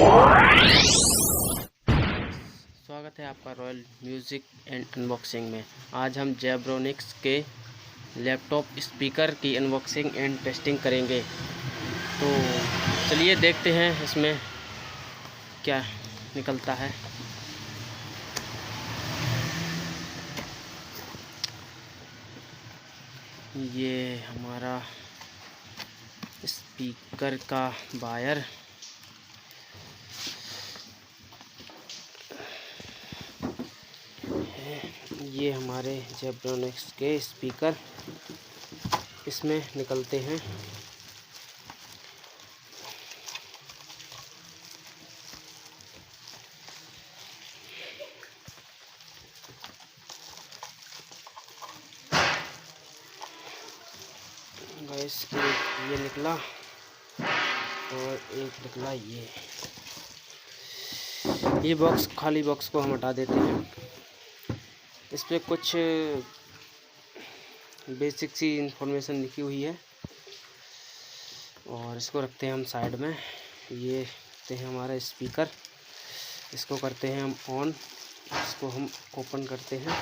स्वागत है आपका रॉयल म्यूज़िक एंड अनबॉक्सिंग में। आज हम जेब्रोनिक्स के लैपटॉप स्पीकर की अनबॉक्सिंग एंड टेस्टिंग करेंगे। तो चलिए देखते हैं इसमें क्या निकलता है। ये हमारा स्पीकर का वायर है। ये हमारे जेब्रोनिक्स के स्पीकर इसमें निकलते हैं। गैस ये निकला और एक निकला ये बॉक्स, खाली बॉक्स को हम हटा देते हैं। इस पर कुछ बेसिक सी इंफॉर्मेशन लिखी हुई है और इसको रखते हैं हम साइड में। ये रखते हैं हमारा स्पीकर, इसको करते हैं हम ऑन, इसको हम ओपन करते हैं।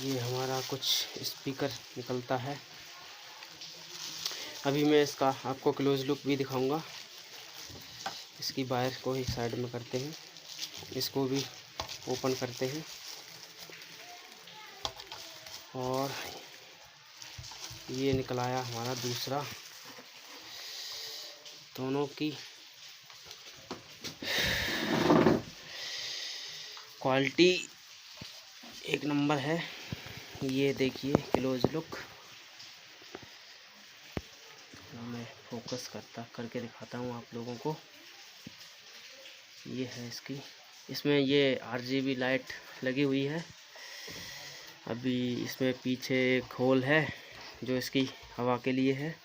ये हमारा कुछ स्पीकर निकलता है। अभी मैं इसका आपको क्लोज लुक भी दिखाऊंगा। इसकी वायर को ही साइड में करते हैं, इसको भी ओपन करते हैं और ये निकलाया हमारा दूसरा। दोनों की क्वालिटी एक नंबर है। ये देखिए क्लोज लुक, मैं फोकस करके दिखाता हूँ आप लोगों को। ये है इसमें ये RGB लाइट लगी हुई है। अभी इसमें पीछे एक होल है जो इसकी हवा के लिए है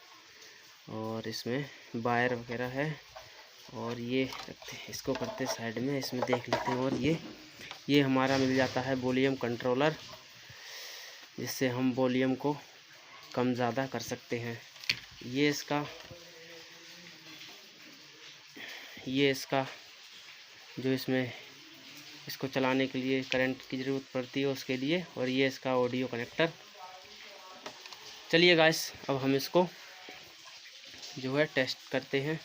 और इसमें वायर वगैरह है। और ये रखते हैं, इसको करते साइड में, इसमें देख लेते हैं। और ये हमारा मिल जाता है वॉल्यूम कंट्रोलर, जिससे हम वॉल्यूम को कम ज़्यादा कर सकते हैं। ये इसका जो इसमें इसको चलाने के लिए करंट की ज़रूरत पड़ती है उसके लिए। और ये इसका ऑडियो कनेक्टर। चलिए गाइस, अब हम इसको जो है टेस्ट करते हैं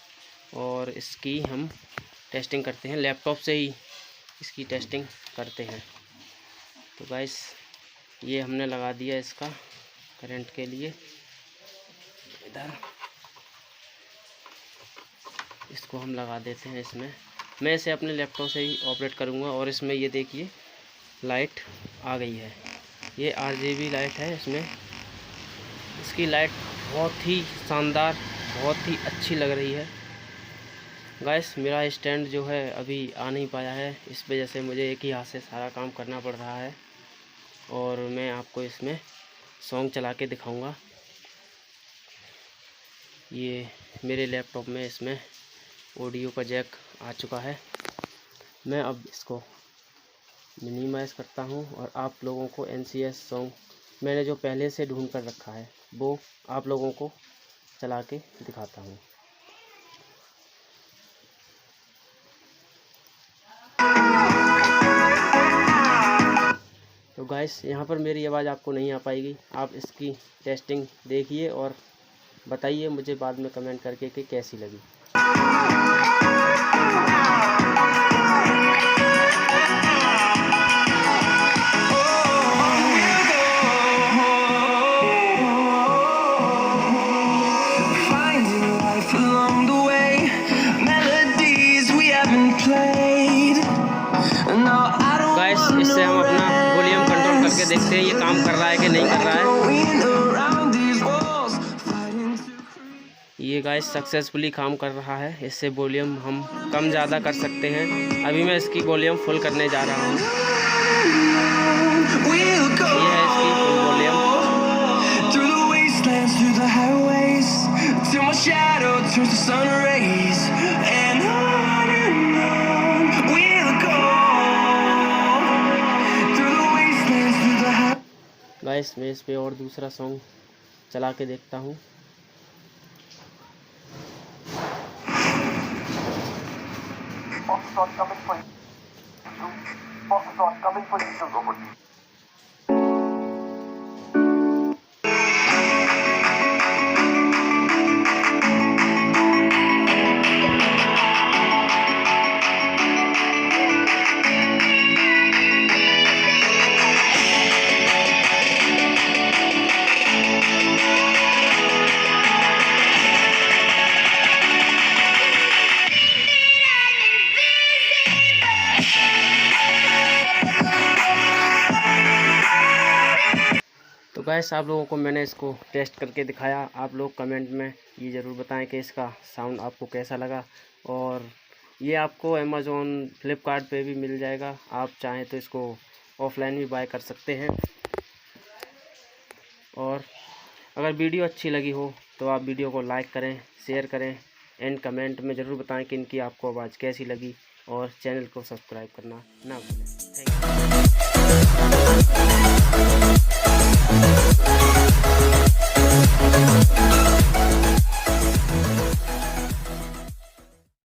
और इसकी हम टेस्टिंग करते हैं। लैपटॉप से ही इसकी टेस्टिंग करते हैं। तो गाइस, ये हमने लगा दिया इसका करंट के लिए इधर, इसको हम लगा देते हैं इसमें। मैं इसे अपने लैपटॉप से ही ऑपरेट करूँगा। और इसमें ये देखिए लाइट आ गई है, ये RGB लाइट है। इसमें इसकी लाइट बहुत ही शानदार, बहुत ही अच्छी लग रही है। गाइस, मेरा स्टैंड जो है अभी आ नहीं पाया है, इस वजह से मुझे एक ही हाथ से सारा काम करना पड़ रहा है। और मैं आपको इसमें सॉन्ग चला के दिखाऊंगा। ये मेरे लैपटॉप में इसमें ऑडियो का जैक आ चुका है। मैं अब इसको मिनिमाइज़ करता हूं और आप लोगों को NCS सॉन्ग मैंने जो पहले से ढूंढ कर रखा है वो आप लोगों को चला के दिखाता हूं। तो गाइस, यहाँ पर मेरी आवाज़ आपको नहीं आ पाएगी। आप इसकी टेस्टिंग देखिए और बताइए मुझे बाद में कमेंट करके कि कैसी लगी। गाइस, इससे हम अपना वॉल्यूम कंट्रोल करके देखते हैं ये काम कर रहा है कि नहीं कर रहा है। ये गाइस सक्सेसफुली काम कर रहा है। इससे वॉल्यूम हम कम ज़्यादा कर सकते हैं। अभी मैं इसकी वॉल्यूम फुल करने जा रहा हूँ। ये है इसकी फुल वॉल्यूम। गाइस मैं इस पे और दूसरा सॉन्ग चला के देखता हूँ। तो गैस आप लोगों को मैंने इसको टेस्ट करके दिखाया। आप लोग कमेंट में ये ज़रूर बताएं कि इसका साउंड आपको कैसा लगा। और ये आपको अमेज़ॉन फ्लिपकार्ट पे भी मिल जाएगा, आप चाहें तो इसको ऑफलाइन भी बाय कर सकते हैं। और अगर वीडियो अच्छी लगी हो तो आप वीडियो को लाइक करें, शेयर करें एंड कमेंट में ज़रूर बताएं कि इनकी आपको आवाज़ कैसी लगी। और चैनल को सब्सक्राइब करना ना भूलें। Thank you.